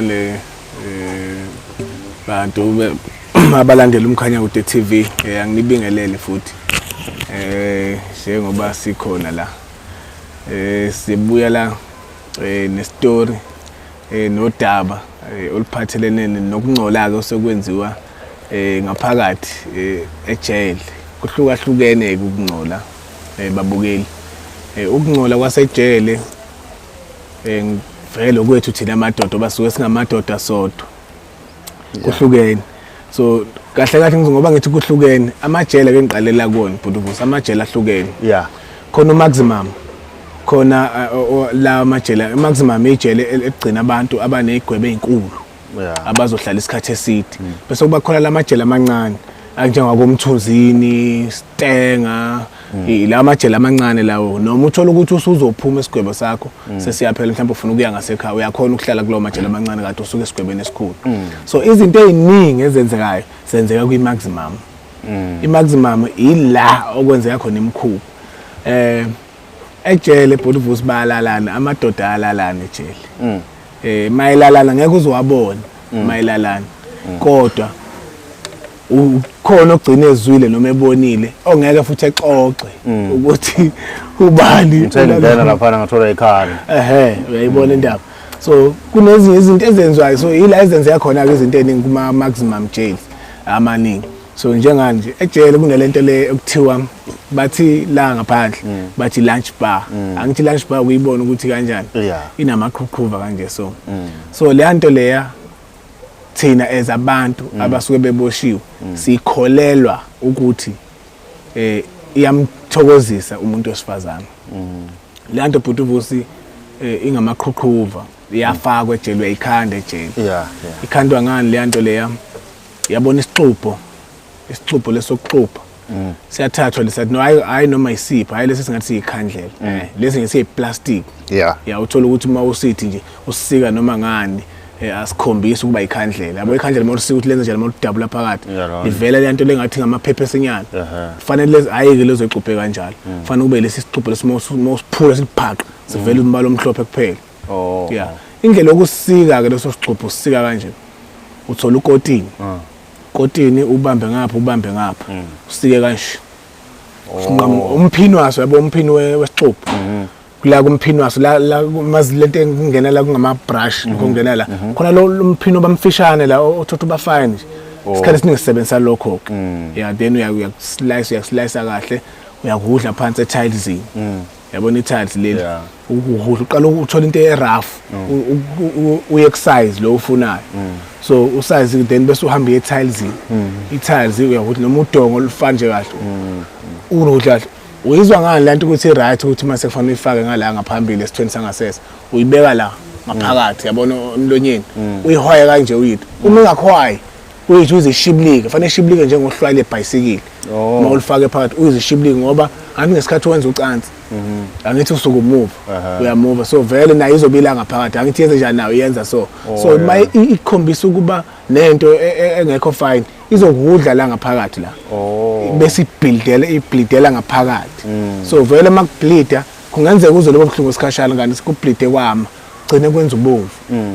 sanibonani bantu abalandela umkhanya kude TV anginibingelele futhi njengoba sikhona la sibuya la nestory nodaba oluphathelene nokungcola ke osekwenziwa ngaphakathi ejele kuhlukahlukene ukungcola babukeli ukungcola kwasejele vele kwethu thina amadoda basuke singamadoda sodwa kuhlukene so kahle kahle ngoba ngithi kuhlukene amajele ke ngiqalela kuona bhuduvusa amajele ahlukene khona maximum khona la amajele maximum ejele egcina abantu abanezigwebe ezinkulu abazohlala isikhathi eside bese kuba khona la majele amancane anjengakomthunzini Stenga la majele amancane lawo noma uthola ukuthi usuzophuma esigwebo sakho sesiyaphela mhlawumbe ufuna ukuya ngasekhaya uyakhona ukuhlala kulo majele amancane kade usuke esigwebeni esikhulu so izinto eziningi ezenzekayo zenzeka kwi maximum i-maximum ila okwenzeka khona imkhulu ejele bhuduvusi bayalalana amadoda ayalalana ejele mayilalana ngeke uzowabona mayilalana kodwa ukhona ogcina ezwile noma ebonile ongeke futhi exoxe ukuthi ubani ngithengena lapha ngathola ekhaya uyayibona indaba so kunezinye izinto ezenzwayo so ila ezenzeka khona ke izinto eziningi kuma maximum jails amaningi so njenganje ejele kunelento le okuthiwa bathi la ngaphandle bathi lunch bar angithi lunch bar uyibona ukuthi kanjani inamaqhuqhuva kanje so le nto leya thina ezabantu abasuke beboshiwe sikholelwa ukuthi iyamthokozisa umuntu osifazana le nto bhuduvusi ingamaqhuqhuva iyafakwa ejele uyayikhanda ejele ikhandwa ngani le nto leya yabona isixubho lesokuxubha siyathathwa lesathi no hayi noma isipho hayi lesi singathi siyikhandlela lesi ngesiyiplastic uthola ukuthi uma usithi nje usika noma ngani asikhombisa ukuba ikhandlela yabo ikhandlela mawusika ukuthi lenze njalo mawudabula phakathi ivela le nto lengathi ngamaphephe esenyana kufanele hayi ke lezocuphe kanjalo kufanele kube lesi sixubho lesimosuphula siliphaqa sivela umbala omhlophe kuphela indlela yokusika ke leso sixubho usika kanje uthola ukotini ubambe ngapha usike kanje umphini waso yabo umphini wesixubho kula kumphini waso la mazilento engena la kungama brush ngongena la khona lo umphini obamfishane la othotha ubafine nje isikhathi esiningi sisebenzisa lokho then uyaslice kahle uyakudla phansi etilesini yabona itiles leli ukudla uqala uthola into erough uye size lo ufunayo so usize then bese uhamba etilesini itiles uyakudla noma udongo olufana nje kahle urudla uyizwa ngani la nto ukuthi right ukuthi mase kufanele uyifake ngala ngaphambili esithweni sangasese uyibeka la ngaphakathi yabona emlonyeni uyihoya kanje uyithi uma ungakhwayi uyithi uzishiblike kufanele ishiblike njengohlwayi lebhayisikili uma ulifake phakathi uzishiblike ngoba angithi ngesikhathi wenza ucansi angithi usuku move uyamove so vele nayo izobila ngaphakathi angithi yenze njani nayo yenza so uma ikhombisa ukuba nento engekho fine izokudla la ngaphakathi la bese ibleedela ngaphakathi so vele makubleeda kungenzeka uzobe ubuhlungu esikhashana kanti sikubleede kwama gcine kwenza ubomvu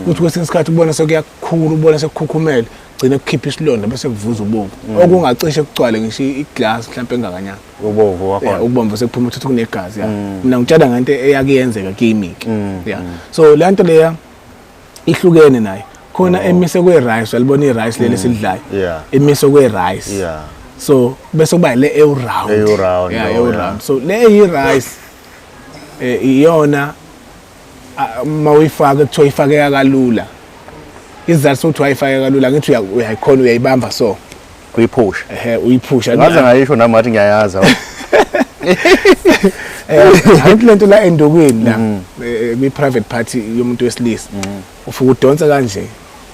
ukuthi kwesinye isikhathi ubona sekuyakhulu ubona sekukhukhumele gcine kukhipha isilonda bese kuvuza ubomvu okungacishe kucwale ngisho iglass mhlawumbe engakanyanga ubomvu wakhona ubomvu sekuphuma ukuthi kunegazi mina ngitshela ngento eyakuyenzeka kimi so le nto leya ihlukene nayo khona emise kwe-rice walibona i-rice leli esidlayo emise kwe-rice so bese kuba le round so le yi-rice iyona mawuyifaka kuthiwa ifakeka kalula izathu sokuthi wayifaka kalula ngithi uyayikhona uyayibamba so uyiphusha uyiphusha ngaze ngayisho nami ngathi ngiyayazi angithi lento la endokweni la kwi-private party yomuntu wesilisa ufika udonsa kanje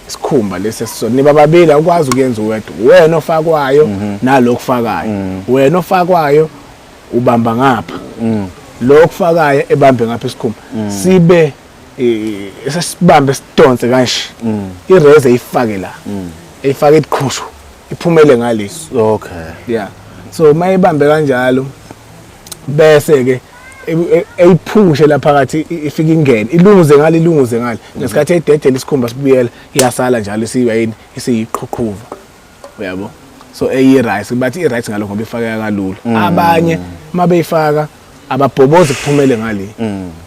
isikhumba lesi niba babili ukwazi ukuyenza wena ofakwayo nalokufakayo wena ofakwayo ubamba ngapha lokufakayo ebambe ngapha isikhumba sibe esibambe sidonse kanje ireze ifake la efake iqhushu iphumele ngaleso okay so mayibambe kanjalo bese ke eyiphushe la phakathi ifika ingene ilunguze ngale ngesikhathi ededela isikhumba sibuyela iyasala njalo isiyini isiyiqhuqhuva uyabo so rice bathi i-rice ngalokho ngoba ifaka kalula abanye mabeyifaka ababhoboze kuphumele ngale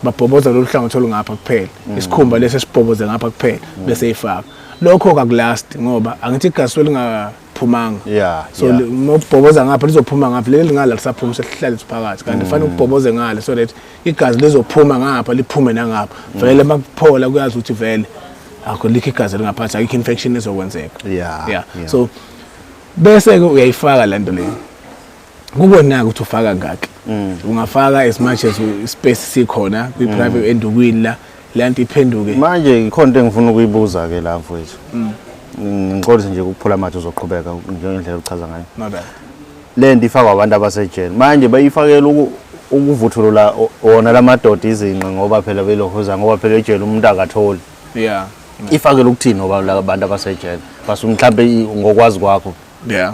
babhoboza lolu hlangothi olungapha kuphela isikhumba lesi sibhoboze ngapha kuphela bese ifaka lokho kakulast ngoba angithi igazi lingaphumanga so mobhoboza ngapha lizophuma ngapha leli ngala lisaphuma sesihlale siphakathi kanti kufanele ukubhoboze ngale so that igazi lizophuma ngapha liphume nangapha vele makuphola kuyazi ukuthi vele akho likho igazi lingaphathi akho infection ezokwenzeka so bese ke uyayifaka le nto leyo kubonaka ukuthi ufaka ngaki ungafaka as much as space sikhona kwi private endukwini la lento iphenduke manje ikhonto engifuna ukuyibuza ke la mfowethu ngixolisa nje ukuphula amathe uzoqhubeka njengendlela uchaza ngayo nada lento ifakwa abantu abasejele manje bayifakela ukuvuthulula wona lamadoda izinqe ngoba phela belohoza ngoba phela ejele umuntu akatholi ifakela ukuthini ngoba abantu abasejele base mhlambe ngokwazi kwakho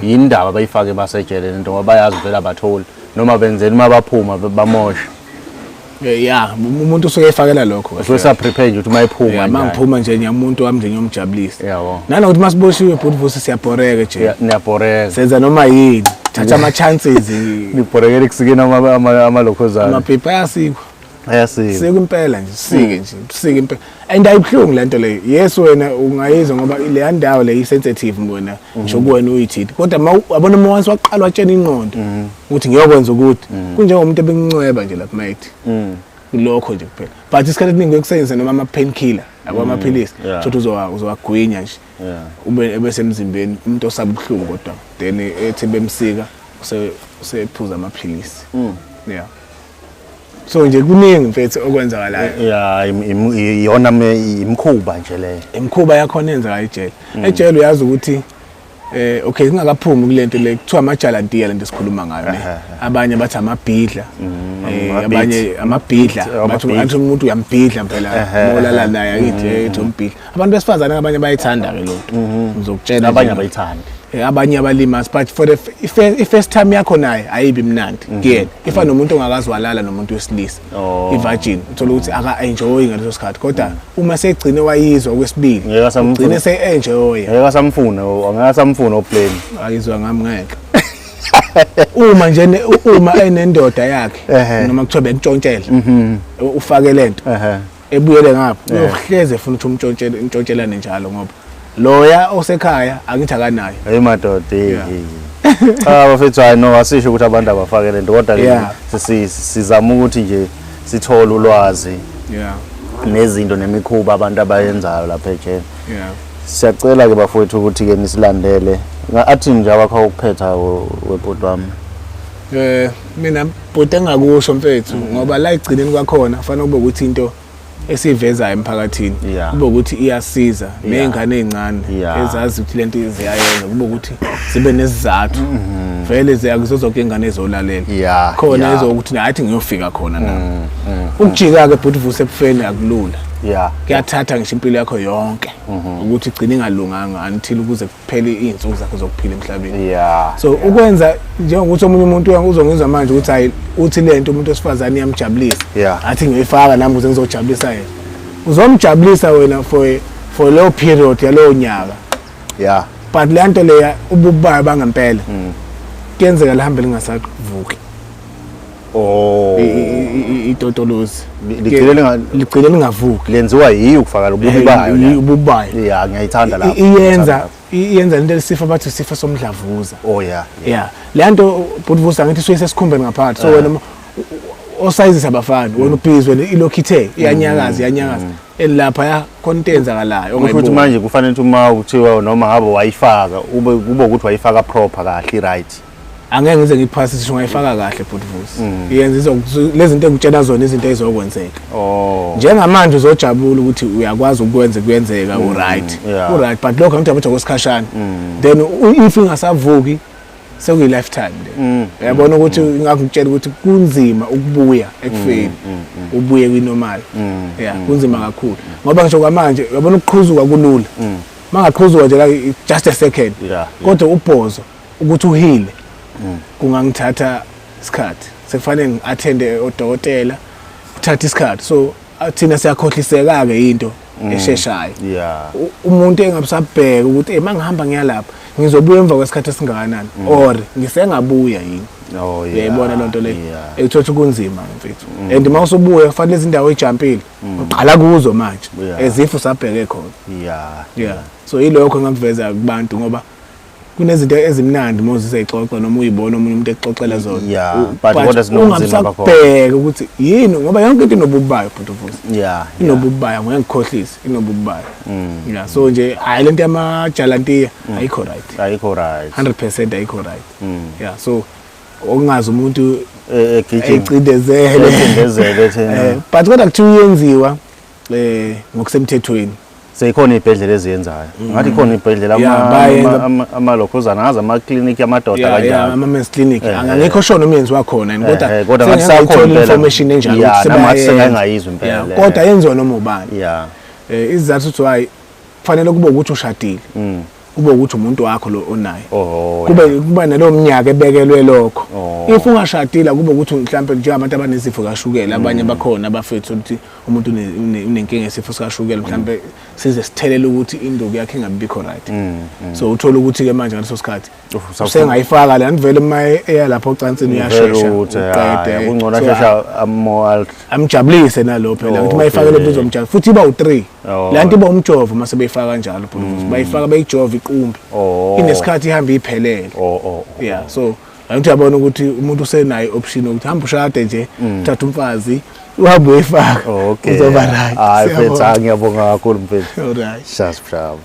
yindaba bayifake basejele lento ngoba bayazi vela abatholi noma benzeni mabaphuma bamosha umuntu usuke efakela lokho usuke prepare nje ukuthi mayiphuma mangiphuma nje nyamuntu wami nje ngiyomjabulisa nanokuthi masiboshiwe butvusi siyabhoreka nje niyabhoreka senza noma yini thatha ama chances nibhorekele kusikeni amalokhozana amaphepha ayasikwa sike impela nje sike impela and ayibhlungu lento leyo yes wena ungayizwa ngoba le ndawo le isensitive wena ngisho kuwena uyithini kodwa wabona uma once waqala watshena inqondo ukuthi ngiyokwenza ukuthi kunjengomuntu ebengincweba nje lapha mate kulokho nje kuphela but isikhathi esiningi ukusebenzisa noma ama painkiller akwamaphilisi ukuthi uzowagwinya nje ube besemzimbeni umuntu osabubhlungu kodwa then ethi bemsika usephuza amaphilisi so nje kuningi mfethu okwenzakalayo iyona imkhuba nje leyo imkhuba yakho nenzeka ejele ejele uyazi ukuthi okay singakaphumi kulento le kuthiwa amajalantiya lento esikhuluma ngayo abanye bathi amabhidla abanye amabhidla bathi umuntu uyambhidla phela molala naye akithi ethi umbhidla abantu besifazana abanye bayithanda ke lonto ngizokutshela abanye abayithandi abanye abalimasi but for the first time yakho naye ayibi mnandi kuyena ifana nomuntu ongakazi walala nomuntu wesilisa ivirgin uthola ukuthi aka-enjoyi ngaleso sikhathi kodwa uma segcine wayizwa okwesibili ugcine se-enjoya angeke samfuna oplane ayizwa ngami ngeke uma enendoda yakhe noma kuthiwa bentshontshela ufake lento ebuyele ngapha uyohleze funa ukuthi umtshontshelane njalo ngoba loya osekhaya angithi akanayo hey madoda bafethu hayi no asisho ukuthi abantu abafake lento kodwa ke sizama ukuthi nje sithole ulwazi nezinto nemikhuba abantu abayenzayo lapha ejele siyacela ke bafowethu ukuthi ke nisilandele athi nje abakho ukuphetha webhodi wami mina bhodi engakusho mfethu ngoba la igcineni kwakhona kufanele kube ukuthi into esivezayo emphakathini kube ukuthi iyasiza nezingane ezincane ezazi ukuthi lento iziyayenza kube ukuthi sibe nesizathu vele ziyakuzozonke ingane ezolalela khona ezokuthi nathi ngiyofika khona na ukujika ke bhuti vuse ebufeni akulula kuyathatha ngisho impilo yakho yonke ukuthi igcine ingalunganga until ukuze kuphele izinsuku zakho zokuphila emhlabeni so ukwenza njengokuthi omunye umuntu uzongizwa manje ukuthi hayi uthi lento umuntu osifazane iyamjabulisa athi ngiyifaka nami ukuze ngizojabulisa yena uzomjabulisa wena for low period yalowo nyaka but lento leya ububayo bangempela kuyenzeka lihambe lingasavuki itotolozi ligcine lingavuki lenziwa yiyo ukufaka ububayo ngiyayithanda lapho iyenza lento lesifo bathi isifo somdlavuza lento butvusa ngithi suye sesikhumbeni ngaphakathi so wena osayizisa abafana wena ubhizwe ilokhithe iyanyakaza elapha ya content akalayo ukuthi manje kufanele ukuthi uma uthiwa noma ngabe wayifaka kube ukuthi wayifaka proper kahle right angeke ngize ngiphasishe ungayifaka kahle butvusa iyenza lezi zinto engitshela zona izinto ezizokwenzeka njengamanje uzojabula ukuthi uyakwazi kuyenzeka uright but lokho ngithi abotha kwesikhashana then if ingasavuki sekuyi lifetime uyabona ukuthi ngakutshela ukuthi kunzima ukubuya ekufeni ubuye kwinormal kunzima kakhulu ngoba ngisho kwamanje uyabona ukuqhuzuka kulula mangaqhuzuka nje like just a second kodwa ubhozo ukuthi uhile kungangithatha isikhathi sekufanele ngi-athende odokotela uthatha isikhathi so thina siyakhohliseka-ke into esheshayo. Umuntu engabusabheka ukuthi mangihamba ngiyalapha ngizobuya emva kwesikhathi esingakanani or ngisengabuya yini. Uyayibona lonto leyo ekuthola kunzima mfethu and mawusubuya kufanele izindawo ejampile uqala kuzo manje ezifo sabheke khona. So yilokho engakuveza kubantu ngoba kunezinto ezimnandi Moses ayixoxa noma uyibona omunye umuntu exoxela zona but kodwa sinobunzima bakho ukuthi yini ngoba yonke into inobubi bayo futhi inobubi bayo ngeke ngikhohlise inobubi bayo. So nje hayi lento yamajalantiya ayikho right 100% ayikho right. So okungazi umuntu ecindezele but kodwa kuthiwa yenziwa ngokusemthethweni. Seyikhona ibhedlela eziyenzayo ngathi khona ibhedlela amalokhuzana ngaza ama-clinic amadoda kanjalo ama-men's clinic angekho sure uma yenziwa khona kodwa ngasakhona information enjalo sengayizwa impela kodwa yenziwa noma ubani. Izizathu ukuthi hayi kufanele kube ukuthi ushadile kube ukuthi umuntu wakho lo onayo kuba nalo mnyaka ebekelwe lokho. If ungashadile kube ukuthi mhlawumbe nje abantu abanezifo kashukela abanye bakhona abafethu ukuthi umuntu unenkinga yesifo sikashukela mhlawumbe size sithelele ukuthi induku yakhe ingabikho right. So uthola ukuthi ke manje ngaleso sikhathi usengayifaka la nivele uma eyalapha ocansini uyashesha uqede kungcono shesha amjabulise nalo phela ukuthi mayifakele into izomjabulisa futhi iba u3 la nto iba umjovo mase beyifaka kanjalo bayifaka beyijova iqumbi inesikhathi ihamba iphelele. So angithi uyabona ukuthi umuntu usenayo option ukuthi hamba ushade nje uthatha umfazi uhambe uyifaka uzoba right. Hayi mfethu ngiyabonga kakhulu mfethu. Alright. Shas bravo.